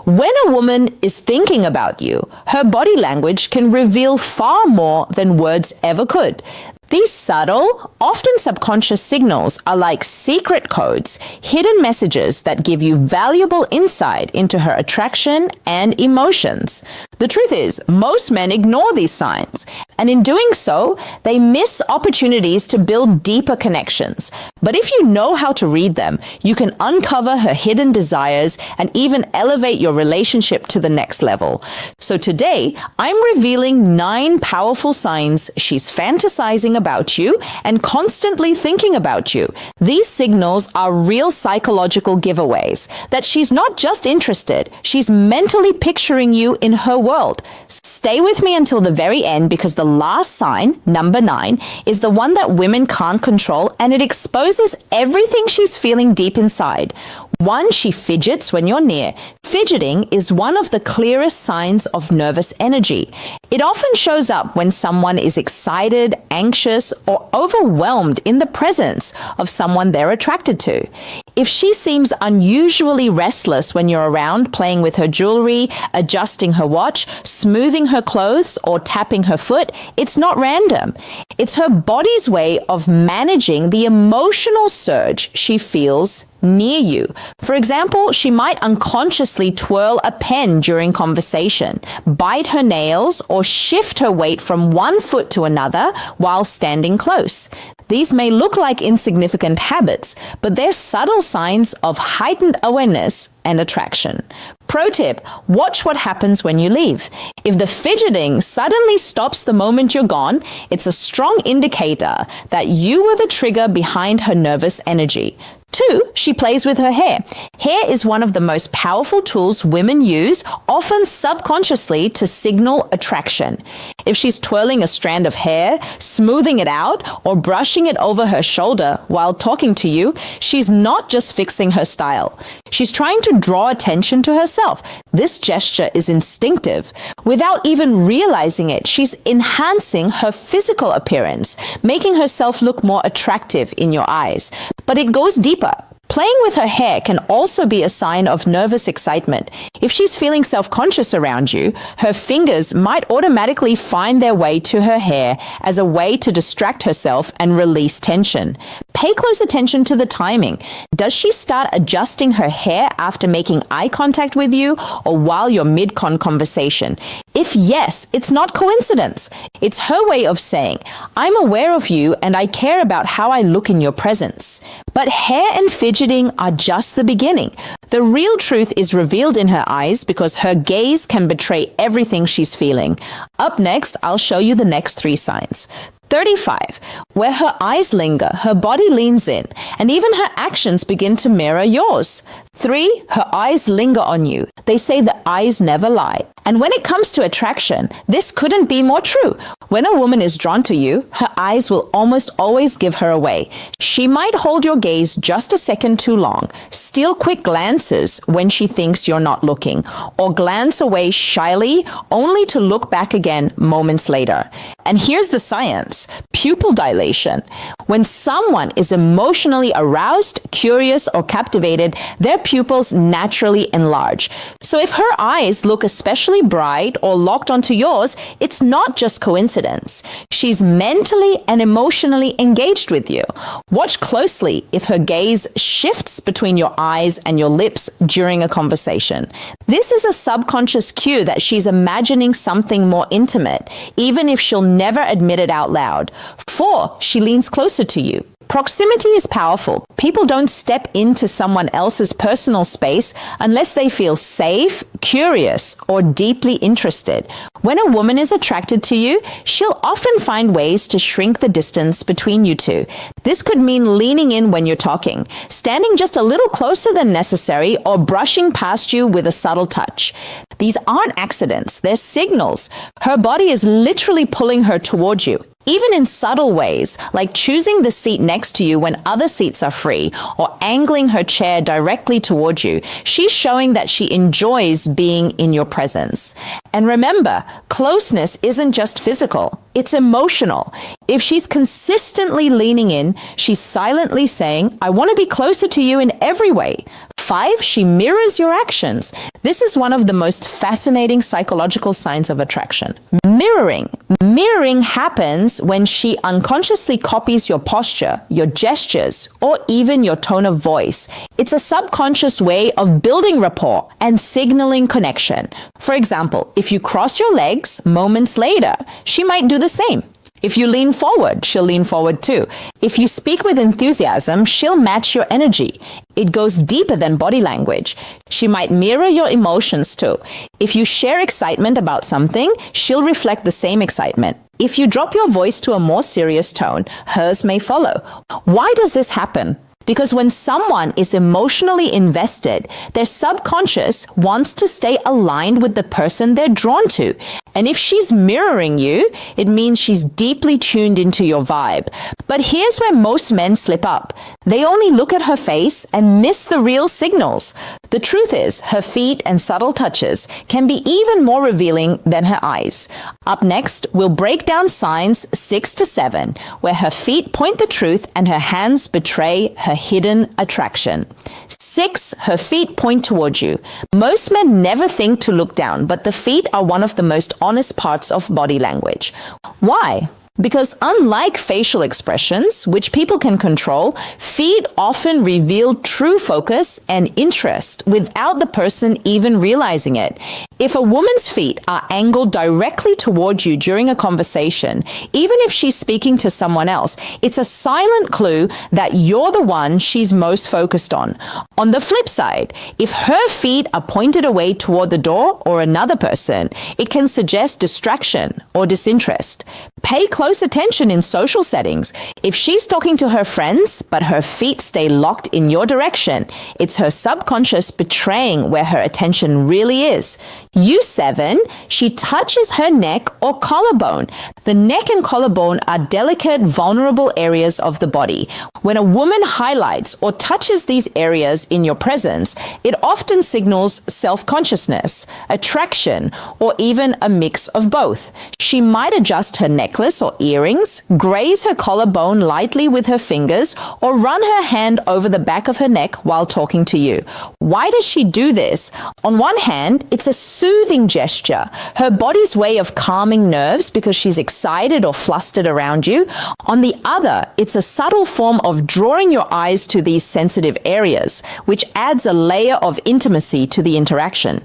When a woman is thinking about you, her body language can reveal far more than words ever could. These subtle, often subconscious signals are like secret codes, hidden messages that give you valuable insight into her attraction and emotions. The truth is, most men ignore these signs, and in doing so, they miss opportunities to build deeper connections. But if you know how to read them, you can uncover her hidden desires and even elevate your relationship to the next level. So today, I'm revealing 9 powerful signs she's fantasizing about you and constantly thinking about you. These signals are real psychological giveaways that she's not just interested, she's mentally picturing you in her world. Stay with me until the very end because the last sign, number 9, is the one that women can't control and it exposes everything she's feeling deep inside. 1, she fidgets when you're near. Fidgeting is one of the clearest signs of nervous energy. It often shows up when someone is excited, anxious, or overwhelmed in the presence of someone they're attracted to. If she seems unusually restless when you're around, playing with her jewelry, adjusting her watch, smoothing her clothes, or tapping her foot, it's not random. It's her body's way of managing the emotional surge she feels near you. For example, she might unconsciously twirl a pen during conversation, bite her nails, or shift her weight from one foot to another while standing close. These may look like insignificant habits, but they're subtle signs of heightened awareness and attraction. Pro tip, watch what happens when you leave. If the fidgeting suddenly stops the moment you're gone, it's a strong indicator that you were the trigger behind her nervous energy. 2, she plays with her hair. Hair is one of the most powerful tools women use, often subconsciously, to signal attraction. If she's twirling a strand of hair, smoothing it out, or brushing it over her shoulder while talking to you, she's not just fixing her style. She's trying to draw attention to herself. This gesture is instinctive. Without even realizing it, she's enhancing her physical appearance, making herself look more attractive in your eyes. But it goes deeper. Playing with her hair can also be a sign of nervous excitement. If she's feeling self-conscious around you, her fingers might automatically find their way to her hair as a way to distract herself and release tension. Pay close attention to the timing. Does she start adjusting her hair after making eye contact with you or while you're mid-con conversation? If yes, it's not coincidence. It's her way of saying, I'm aware of you and I care about how I look in your presence. But hair and fidgeting are just the beginning. The real truth is revealed in her eyes because her gaze can betray everything she's feeling. Up next, I'll show you the next 3 signs. 35. Where her eyes linger, her body leans in, and even her actions begin to mirror yours. 3. Her eyes linger on you. They say the eyes never lie. And when it comes to attraction, this couldn't be more true. When a woman is drawn to you, her eyes will almost always give her away. She might hold your gaze just a second too long, steal quick glances when she thinks you're not looking, or glance away shyly only to look back again moments later. And here's the science: pupil dilation. When someone is emotionally aroused, curious, or captivated, their pupils naturally enlarge. So if her eyes look especially bright or locked onto yours, it's not just coincidence. She's mentally and emotionally engaged with you. Watch closely if her gaze shifts between your eyes and your lips during a conversation. This is a subconscious cue that she's imagining something more intimate, even if she'll never admit it out loud. 4, she leans closer to you. Proximity is powerful. People don't step into someone else's personal space unless they feel safe, curious, or deeply interested. When a woman is attracted to you, she'll often find ways to shrink the distance between you two. This could mean leaning in when you're talking, standing just a little closer than necessary, or brushing past you with a subtle touch. These aren't accidents, they're signals. Her body is literally pulling her toward you. Even in subtle ways, like choosing the seat next to you when other seats are free or angling her chair directly toward you, she's showing that she enjoys being in your presence. And remember, closeness isn't just physical, it's emotional. If she's consistently leaning in, she's silently saying, I want to be closer to you in every way. 5, she mirrors your actions. This is one of the most fascinating psychological signs of attraction. Mirroring. Mirroring happens when she unconsciously copies your posture, your gestures, or even your tone of voice. It's a subconscious way of building rapport and signaling connection. For example, if you cross your legs, moments later, she might do the same. If you lean forward, she'll lean forward too. If you speak with enthusiasm, she'll match your energy. It goes deeper than body language. She might mirror your emotions too. If you share excitement about something, she'll reflect the same excitement. If you drop your voice to a more serious tone, hers may follow. Why does this happen? Because when someone is emotionally invested, their subconscious wants to stay aligned with the person they're drawn to. And if she's mirroring you, it means she's deeply tuned into your vibe. But here's where most men slip up. They only look at her face and miss the real signals. The truth is, her feet and subtle touches can be even more revealing than her eyes. Up next, we'll break down signs 6 to 7, where her feet point the truth and her hands betray her hidden attraction. 6, her feet point toward you. Most men never think to look down, but the feet are one of the most honest parts of body language. Why? Because unlike facial expressions, which people can control, feet often reveal true focus and interest without the person even realizing it. If a woman's feet are angled directly toward you during a conversation, even if she's speaking to someone else, it's a silent clue that you're the one she's most focused on. On the flip side, if her feet are pointed away toward the door or another person, it can suggest distraction or disinterest. Pay close attention in social settings. If she's talking to her friends, but her feet stay locked in your direction, it's her subconscious betraying where her attention really is. U7, she touches her neck or collarbone. The neck and collarbone are delicate, vulnerable areas of the body. When a woman highlights or touches these areas in your presence, it often signals self-consciousness, attraction, or even a mix of both. She might adjust her necklace or earrings, graze her collarbone lightly with her fingers, or run her hand over the back of her neck while talking to you. Why does she do this? On one hand, it's a soothing gesture, her body's way of calming nerves because she's excited or flustered around you. On the other, it's a subtle form of drawing your eyes to these sensitive areas, which adds a layer of intimacy to the interaction.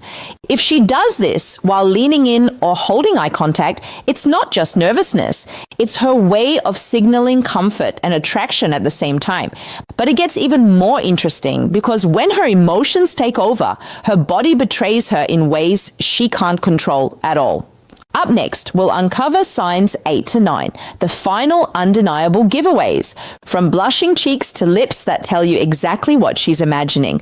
If she does this while leaning in or holding eye contact, it's not just nervousness. It's her way of signaling comfort and attraction at the same time. But it gets even more interesting because when her emotions take over, her body betrays her in ways she can't control at all. Up next, we'll uncover signs 8 to 9, the final undeniable giveaways, from blushing cheeks to lips that tell you exactly what she's imagining.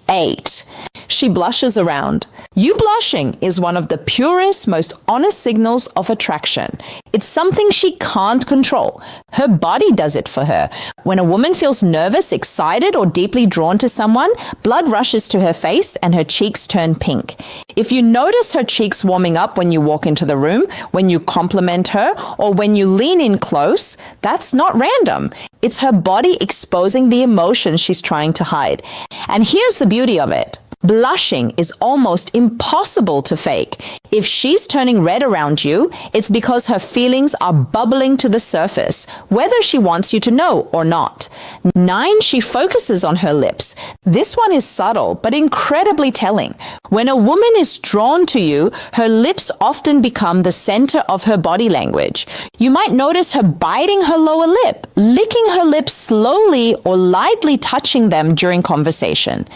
8. She blushes around. You blushing is one of the purest, most honest signals of attraction. It's something she can't control. Her body does it for her. When a woman feels nervous, excited, or deeply drawn to someone, blood rushes to her face and her cheeks turn pink. If you notice her cheeks warming up when you walk into the room, when you compliment her, or when you lean in close, that's not random. It's her body exposing the emotions she's trying to hide. And here's the beauty of it. Blushing is almost impossible to fake. If she's turning red around you, it's because her feelings are bubbling to the surface, whether she wants you to know or not. 9, she focuses on her lips. This one is subtle, but incredibly telling. When a woman is drawn to you, her lips often become the center of her body language. You might notice her biting her lower lip, licking her lips slowly, or lightly touching them during conversation.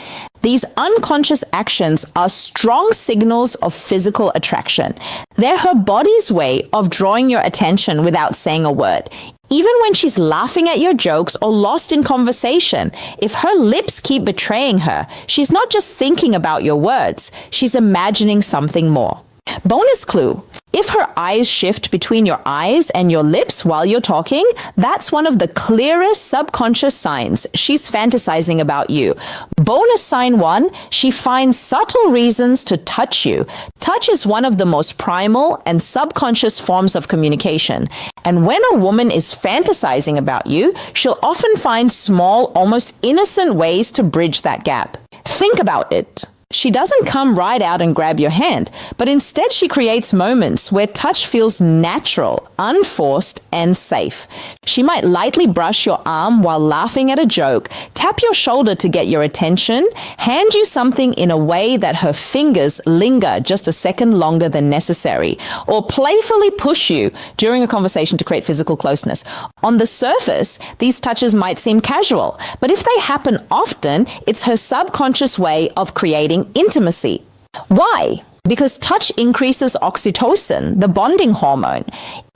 These unconscious actions are strong signals of physical attraction. They're her body's way of drawing your attention without saying a word. Even when she's laughing at your jokes or lost in conversation, if her lips keep betraying her, she's not just thinking about your words, she's imagining something more. Bonus clue. If her eyes shift between your eyes and your lips while you're talking, that's one of the clearest subconscious signs she's fantasizing about you. Bonus sign 1, she finds subtle reasons to touch you. Touch is one of the most primal and subconscious forms of communication. And when a woman is fantasizing about you, she'll often find small, almost innocent ways to bridge that gap. Think about it. She doesn't come right out and grab your hand, but instead she creates moments where touch feels natural, unforced, and safe. She might lightly brush your arm while laughing at a joke, tap your shoulder to get your attention, hand you something in a way that her fingers linger just a second longer than necessary, or playfully push you during a conversation to create physical closeness. On the surface, these touches might seem casual, but if they happen often, it's her subconscious way of creating intimacy. Why? Because touch increases oxytocin, the bonding hormone.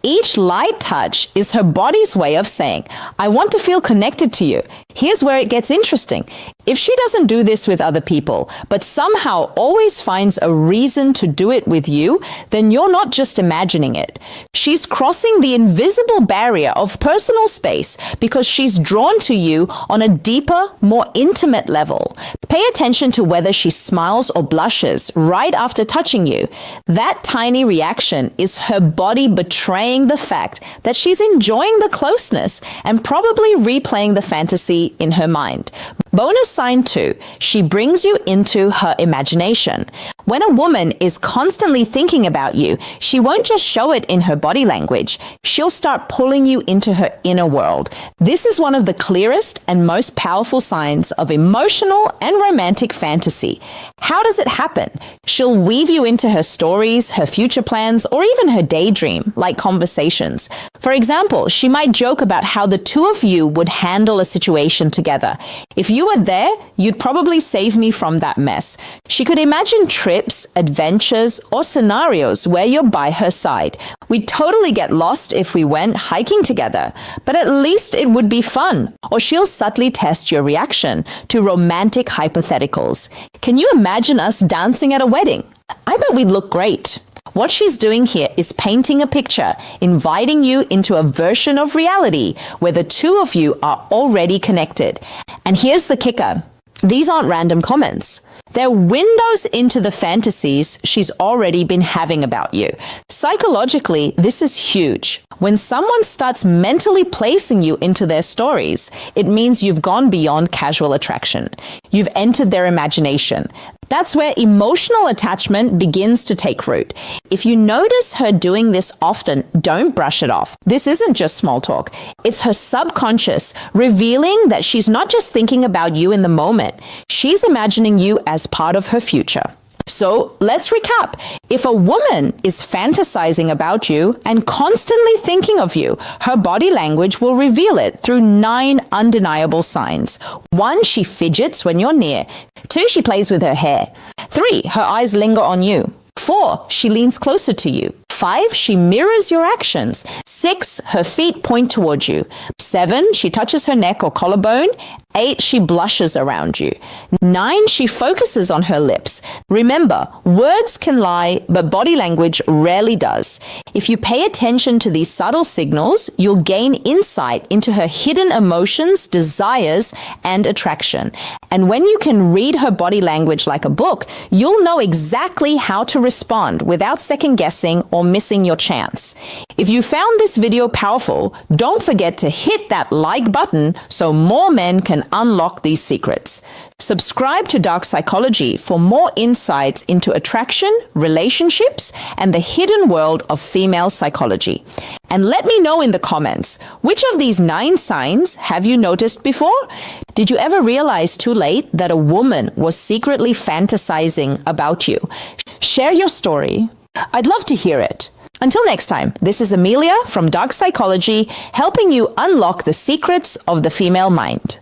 Each light touch is her body's way of saying, I want to feel connected to you. Here's where it gets interesting. If she doesn't do this with other people, but somehow always finds a reason to do it with you, then you're not just imagining it. She's crossing the invisible barrier of personal space because she's drawn to you on a deeper, more intimate level. Pay attention to whether she smiles or blushes right after touching you. That tiny reaction is her body betraying the fact that she's enjoying the closeness and probably replaying the fantasy in her mind. Bonus sign 2, she brings you into her imagination. When a woman is constantly thinking about you, she won't just show it in her body language. She'll start pulling you into her inner world. This is one of the clearest and most powerful signs of emotional and romantic fantasy. How does it happen? She'll weave you into her stories, her future plans, or even her daydream, like conversations. For example, she might joke about how the two of you would handle a situation together. If you were there, you'd probably save me from that mess. She could imagine trips, adventures, or scenarios where you're by her side. We'd totally get lost if we went hiking together, but at least it would be fun. Or she'll subtly test your reaction to romantic hypotheticals. Can you imagine us dancing at a wedding? I bet we'd look great. What she's doing here is painting a picture, inviting you into a version of reality where the two of you are already connected. And here's the kicker. These aren't random comments. They're windows into the fantasies she's already been having about you. Psychologically, this is huge. When someone starts mentally placing you into their stories, it means you've gone beyond casual attraction. You've entered their imagination. That's where emotional attachment begins to take root. If you notice her doing this often, don't brush it off. This isn't just small talk. It's her subconscious revealing that she's not just thinking about you in the moment. She's imagining you as part of her future. So let's recap. If a woman is fantasizing about you and constantly thinking of you, her body language will reveal it through 9 undeniable signs. 1, she fidgets when you're near. 2, she plays with her hair. 3, her eyes linger on you. 4, she leans closer to you. 5, she mirrors your actions. 6, her feet point towards you. 7, she touches her neck or collarbone. 8, she blushes around you. 9, she focuses on her lips. Remember, words can lie, but body language rarely does. If you pay attention to these subtle signals, you'll gain insight into her hidden emotions, desires, and attraction. And when you can read her body language like a book, you'll know exactly how to respond without second guessing or missing your chance. If you found this video powerful, don't forget to hit that like button so more men can unlock these secrets. Subscribe to Dark Psychology for more insights into attraction, relationships, and the hidden world of female psychology. And let me know in the comments, which of these 9 signs have you noticed before? Did you ever realize too late that a woman was secretly fantasizing about you? Share your story. I'd love to hear it. Until next time, this is Amelia from Dark Psychology, helping you unlock the secrets of the female mind.